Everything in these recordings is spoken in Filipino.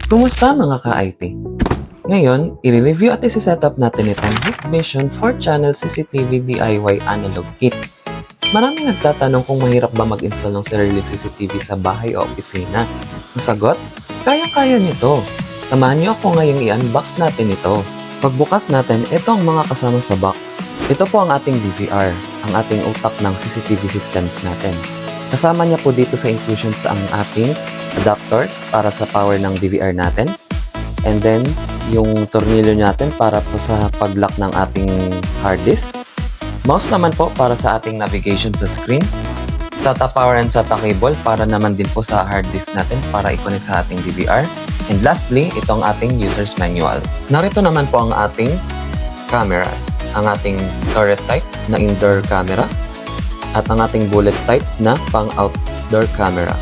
Kumusta mga ka-IT? Ngayon, i-review at isi-setup natin itong Hikvision 4-channel CCTV DIY analog kit. Maraming nagtatanong kung mahirap ba mag-install ng sariling CCTV sa bahay o opisina. Ang sagot? Kaya-kaya nito. Samahan niyo ako ngayong i-unbox natin ito. Pagbukas natin, ito ang mga kasama sa box. Ito po ang ating DVR, ang ating utak ng CCTV systems natin. Kasama niya po dito sa inclusions ang ating adapter para sa power ng DVR natin. And then, yung tornilyo natin para po sa pag-lock ng ating hard disk. Mouse naman po para sa ating navigation sa screen. SATA power and SATA cable para naman din po sa hard disk natin para i-connect sa ating DVR. And lastly, ito ang ating user's manual. Narito naman po ang ating cameras. Ang ating turret type na indoor camera at ang ating bullet type na pang-outdoor camera.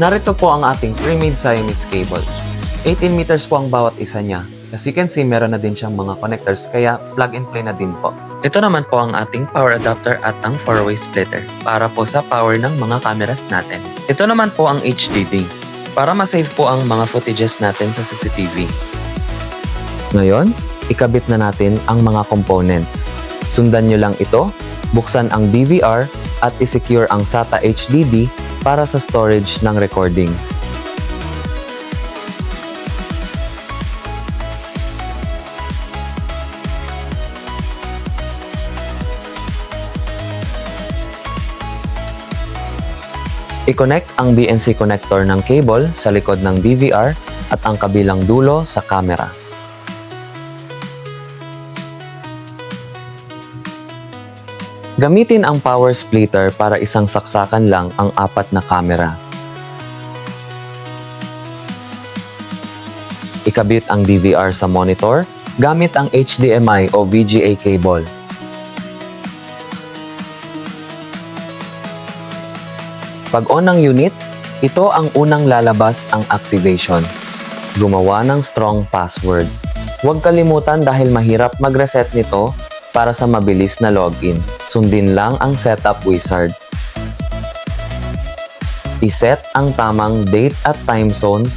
Narito po ang ating pre-made Siamese cables. 18 meters po ang bawat isa niya. As you can see, meron na din siyang mga connectors kaya plug and play na din po. Ito naman po ang ating power adapter at ang 4-way splitter para po sa power ng mga cameras natin. Ito naman po ang HDD para ma-save po ang mga footages natin sa CCTV. Ngayon, ikabit na natin ang mga components. Sundan nyo lang ito, buksan ang DVR at i-secure ang SATA HDD para sa storage ng recordings. I-connect ang BNC connector ng cable sa likod ng DVR at ang kabilang dulo sa camera. Gamitin ang power splitter para isang saksakan lang ang 4 na camera. Ikabit ang DVR sa monitor gamit ang HDMI o VGA cable. Pag on ang unit, ito ang unang lalabas ang activation. Gumawa ng strong password. Huwag kalimutan dahil mahirap mag-reset nito para sa mabilis na login. Sundin lang ang setup wizard. I-set ang tamang date at time zone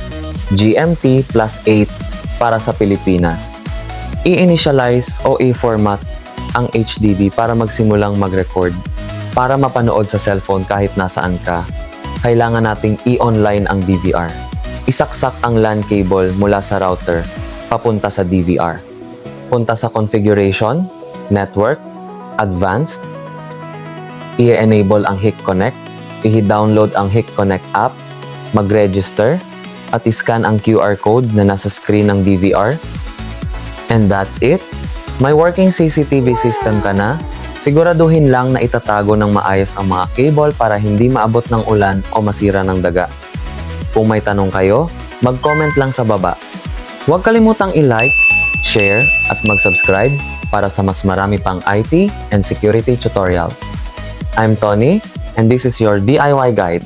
GMT +8 para sa Pilipinas. I-initialize o i-format ang HDD para magsimulang mag-record. Para mapanood sa cellphone kahit nasaan ka, kailangan nating i-online ang DVR. Isaksak ang LAN cable mula sa router papunta sa DVR. Punta sa Configuration, Network, Advanced, i-enable ang HIC Connect, i-download ang HIC Connect app, mag-register, at i-scan ang QR code na nasa screen ng DVR. And that's it! May working CCTV system ka na. Siguraduhin lang na itatago ng maayos ang mga cable para hindi maabot ng ulan o masira ng daga. Kung may tanong kayo, mag-comment lang sa baba. Huwag kalimutang i-like, share, at mag-subscribe para sa mas marami pang IT and security tutorials. I'm Tony, and this is your DIY guide.